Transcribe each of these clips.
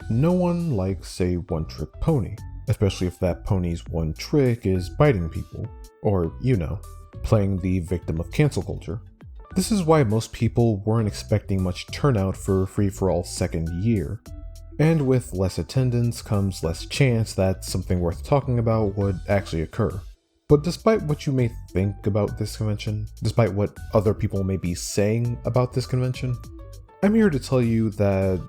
no one likes a one-trick pony, especially if that pony's one trick is biting people, or, playing the victim of cancel culture. This is why most people weren't expecting much turnout for Free-for-All's second year. And with less attendance comes less chance that something worth talking about would actually occur. But despite what you may think about this convention, despite what other people may be saying about this convention, I'm here to tell you that,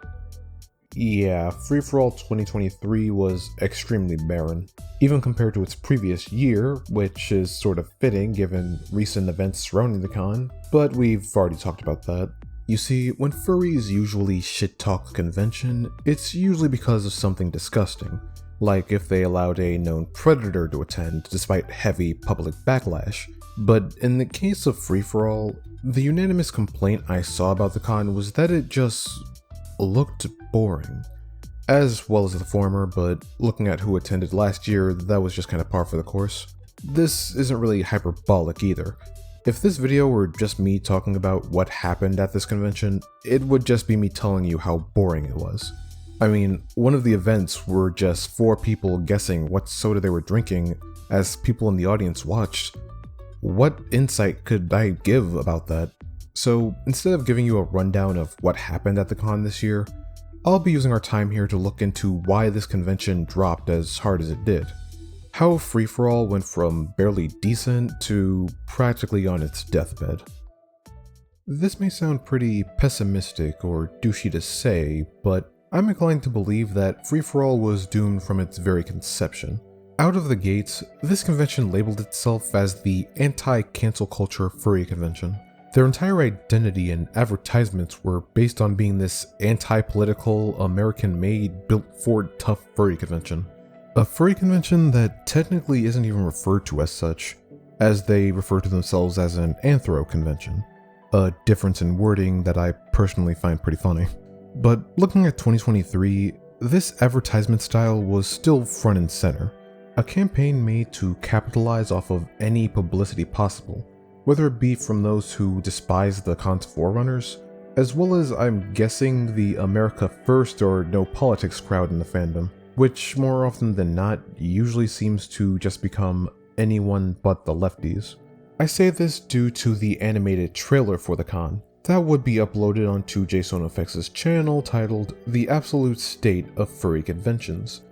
yeah, Free-for-All 2023 was extremely barren, even compared to its previous year, which is sort of fitting given recent events surrounding the con, but we've already talked about that. You see, when furries usually shit-talk the convention, it's usually because of something disgusting, like if they allowed a known predator to attend despite heavy public backlash. But in the case of Free-for-All, the unanimous complaint I saw about the con was that it just looked boring. As well as the former, but looking at who attended last year, that was just kind of par for the course. This isn't really hyperbolic either. If this video were just me talking about what happened at this convention, it would just be me telling you how boring it was. I mean, one of the events were just 4 people guessing what soda they were drinking as people in the audience watched. What insight could I give about that? So instead of giving you a rundown of what happened at the con this year, I'll be using our time here to look into why this convention dropped as hard as it did. How Free-for-All went from barely decent to practically on its deathbed. This may sound pretty pessimistic or douchey to say, but I'm inclined to believe that Free-for-All was doomed from its very conception. Out of the gates, this convention labeled itself as the anti-cancel culture furry convention. Their entire identity and advertisements were based on being this anti-political, American-made, built-for tough furry convention. A furry convention that technically isn't even referred to as such, as they refer to themselves as an anthro convention. A difference in wording that I personally find pretty funny. But looking at 2023, this advertisement style was still front and center. A campaign made to capitalize off of any publicity possible, whether it be from those who despise the con's forerunners, as well as, I'm guessing, the America First or no politics crowd in the fandom, which more often than not usually seems to just become anyone but the lefties. I say this due to the animated trailer for the con that would be uploaded onto JSonFX's channel titled The Absolute State of Furry Conventions.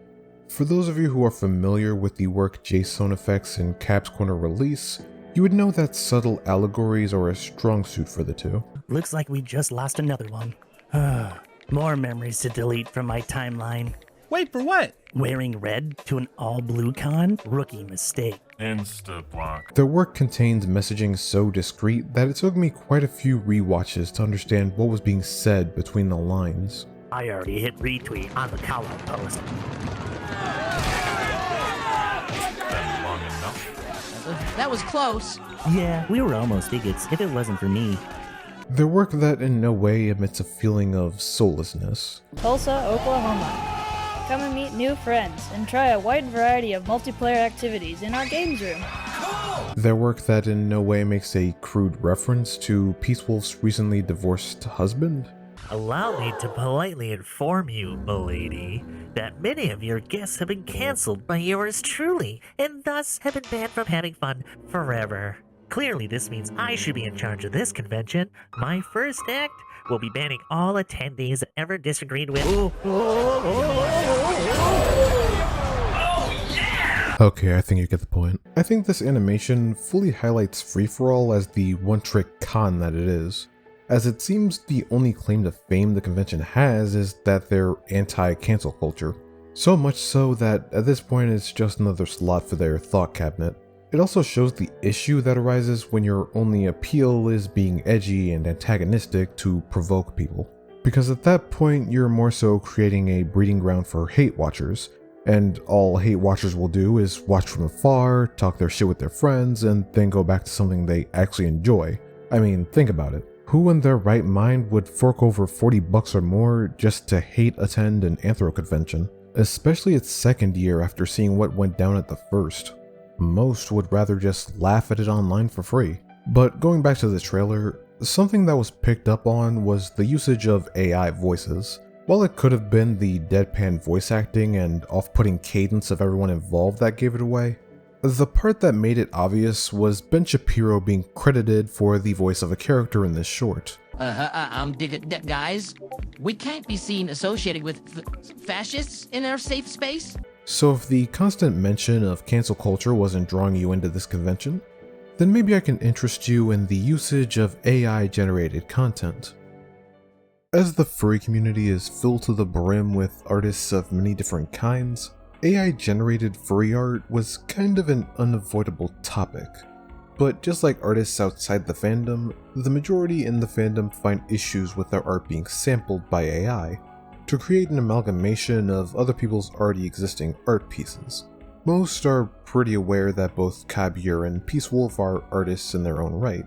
For those of you who are familiar with the work JSonFX and Cap's Corner release, you would know that subtle allegories are a strong suit for the two. Looks like we just lost another one. More memories to delete from my timeline. Wait, for what? Wearing red to an all-blue con? Rookie mistake. Insta-block. Their work contains messaging so discreet that it took me quite a few rewatches to understand what was being said between the lines. I already hit retweet on the call-out post. Been long enough. That was close. Yeah, we were almost bigots if it wasn't for me. Their work that in no way emits a feeling of soullessness. Tulsa, Oklahoma. Come and meet new friends and try a wide variety of multiplayer activities in our games room. Their work that in no way makes a crude reference to Peace Wolf's recently divorced husband. Allow me to politely inform you, milady, that many of your guests have been cancelled by yours truly, and thus have been banned from having fun forever. Clearly, this means I should be in charge of this convention. My first act will be banning all attendees that ever disagreed with. Okay, I think you get the point. I think this animation fully highlights Free-for-All as the one-trick con that it is, as it seems the only claim to fame the convention has is that they're anti-cancel culture. So much so that at this point it's just another slot for their thought cabinet. It also shows the issue that arises when your only appeal is being edgy and antagonistic to provoke people. Because at that point, you're more so creating a breeding ground for hate watchers, and all hate watchers will do is watch from afar, talk their shit with their friends, and then go back to something they actually enjoy. I mean, think about it. Who in their right mind would fork over $40 or more just to hate attend an anthro convention? Especially its second year after seeing what went down at the first. Most would rather just laugh at it online for free. But going back to the trailer, something that was picked up on was the usage of AI voices. While it could have been the deadpan voice acting and off-putting cadence of everyone involved that gave it away, the part that made it obvious was Ben Shapiro being credited for the voice of a character in this short. Guys, we can't be seen associating with fascists in our safe space. So if the constant mention of cancel culture wasn't drawing you into this convention, then maybe I can interest you in the usage of AI-generated content. As the furry community is filled to the brim with artists of many different kinds, AI-generated furry art was kind of an unavoidable topic. But just like artists outside the fandom, the majority in the fandom find issues with their art being sampled by AI to create an amalgamation of other people's already existing art pieces. Most are pretty aware that both Kabir and Peace Wolf are artists in their own right,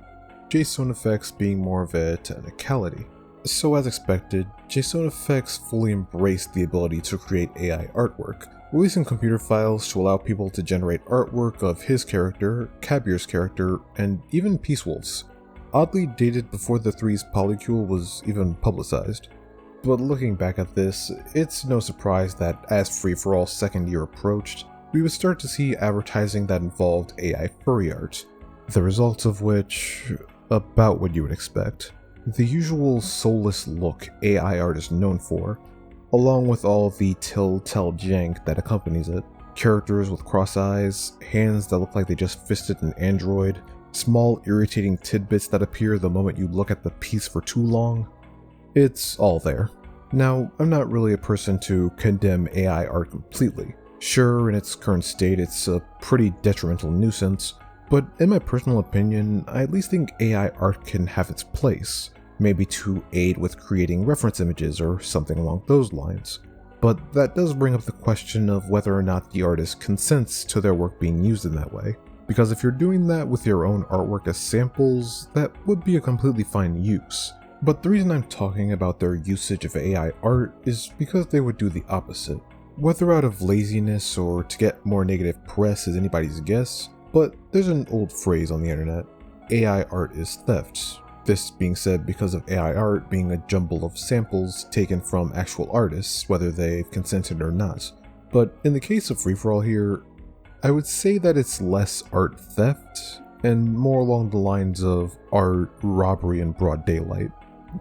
JSONeffects being more of a technicality. So as expected, JSONeffects fully embraced the ability to create AI artwork, releasing computer files to allow people to generate artwork of his character, Kabir's character, and even Peace Wolf's, oddly dated before the Three's polycule was even publicized. But looking back at this, it's no surprise that as Free-for-All's second year approached, we would start to see advertising that involved AI furry art, the results of which, about what you would expect. The usual soulless look AI art is known for, along with all of the telltale jank that accompanies it. Characters with cross eyes, hands that look like they just fisted an android, small irritating tidbits that appear the moment you look at the piece for too long. It's all there. Now, I'm not really a person to condemn AI art completely. Sure, in its current state it's a pretty detrimental nuisance, but in my personal opinion, I at least think AI art can have its place, maybe to aid with creating reference images or something along those lines. But that does bring up the question of whether or not the artist consents to their work being used in that way, because if you're doing that with your own artwork as samples, that would be a completely fine use. But the reason I'm talking about their usage of AI art is because they would do the opposite. Whether out of laziness or to get more negative press is anybody's guess, but there's an old phrase on the internet, AI art is theft. This being said because of AI art being a jumble of samples taken from actual artists, whether they've consented or not. But in the case of Free-for-All here, I would say that it's less art theft and more along the lines of art robbery in broad daylight.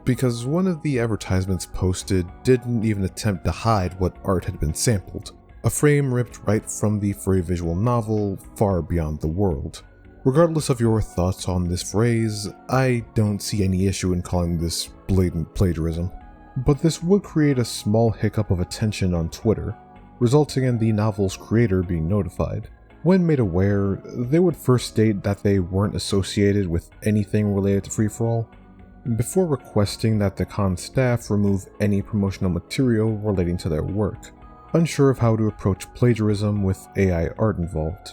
Because one of the advertisements posted didn't even attempt to hide what art had been sampled. A frame ripped right from the furry visual novel Far Beyond the World. Regardless of your thoughts on this phrase, I don't see any issue in calling this blatant plagiarism. But this would create a small hiccup of attention on Twitter, resulting in the novel's creator being notified. When made aware, they would first state that they weren't associated with anything related to Free-for-All, before requesting that the con staff remove any promotional material relating to their work, unsure of how to approach plagiarism with AI art involved.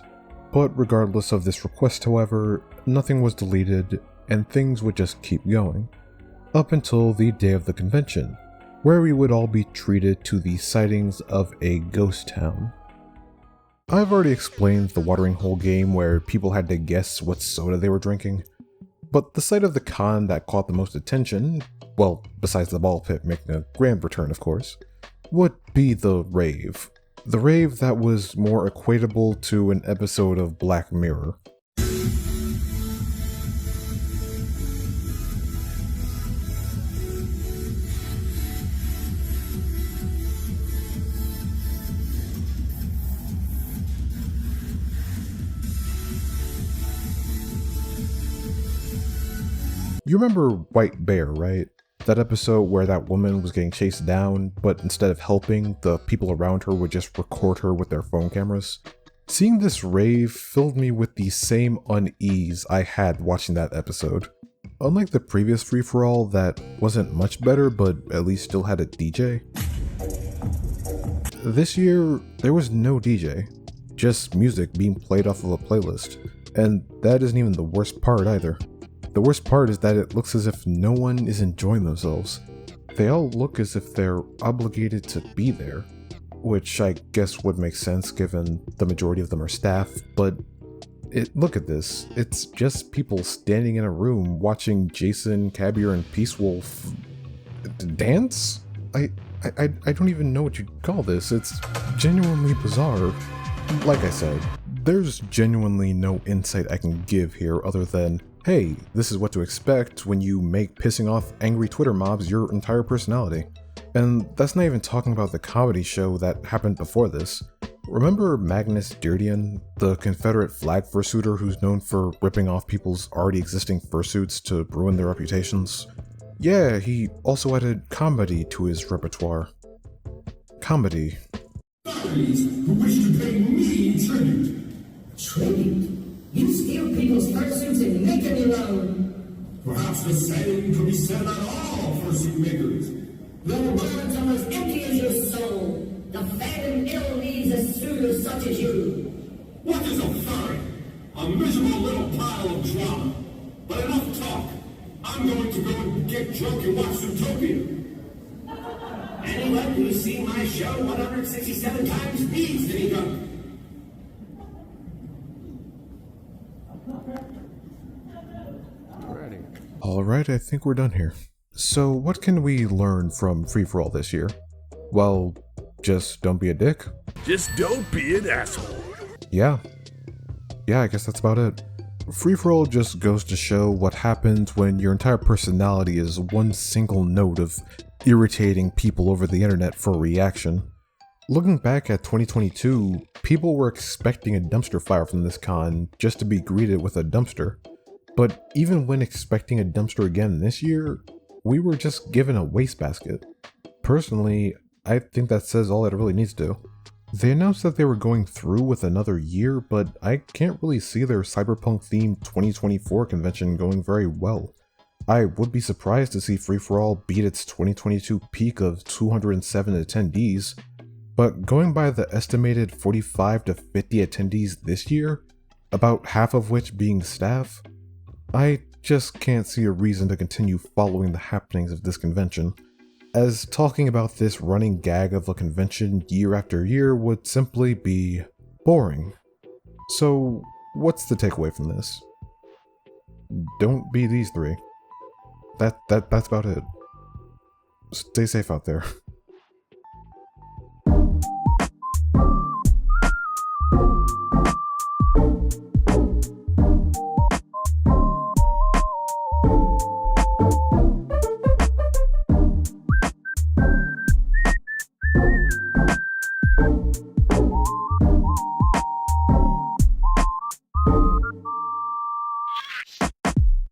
But regardless of this request, however, nothing was deleted and things would just keep going. Up until the day of the convention, where we would all be treated to the sightings of a ghost town. I've already explained the watering hole game where people had to guess what soda they were drinking. But the site of the con that caught the most attention, well, besides the ball pit making a grand return of course, would be the rave. The rave that was more equatable to an episode of Black Mirror. You remember White Bear, right? That episode where that woman was getting chased down, but instead of helping, the people around her would just record her with their phone cameras? Seeing this rave filled me with the same unease I had watching that episode. Unlike the previous free-for-all that wasn't much better but at least still had a DJ, this year there was no DJ, just music being played off of a playlist, and that isn't even the worst part either. The worst part is that it looks as if no one is enjoying themselves. They all look as if they're obligated to be there, which I guess would make sense given the majority of them are staff, but look at this. It's just people standing in a room watching Jason, Kabir, and Peace Wolf dance? I don't even know what you'd call this. It's genuinely bizarre. Like I said, there's genuinely no insight I can give here other than, hey, this is what to expect when you make pissing off angry Twitter mobs your entire personality. And that's not even talking about the comedy show that happened before this. Remember Magnus Dirdian, the Confederate flag fursuiter who's known for ripping off people's already existing fursuits to ruin their reputations? Yeah, he also added comedy to his repertoire. Comedy. Who wish to pay me tribute. Tribute? You steal people's fursuits and make them your own. Perhaps the same could be said about all fursuit makers. Your words are as empty as your soul. The phantom ill needs a suitor such as you. What is a furry? A miserable little pile of drama. But enough talk. I'm going to go and get drunk and watch Zootopia. Anyone who's seen my show 167 times needs to be drunk. Alright, I think we're done here. So what can we learn from Free-for-All this year? Well, just don't be a dick. Just don't be an asshole. Yeah, I guess that's about it. Free-for-all just goes to show what happens when your entire personality is one single note of irritating people over the internet for a reaction. Looking back at 2022, people were expecting a dumpster fire from this con just to be greeted with a dumpster. But even when expecting a dumpster again this year, we were just given a wastebasket. Personally, I think that says all that it really needs to. They announced that they were going through with another year, but I can't really see their cyberpunk-themed 2024 convention going very well. I would be surprised to see Free-for-All beat its 2022 peak of 207 attendees, but going by the estimated 45 to 50 attendees this year, about half of which being staff, I just can't see a reason to continue following the happenings of this convention, as talking about this running gag of a convention year after year would simply be boring. So, what's the takeaway from this? Don't be these three. That's about it. Stay safe out there.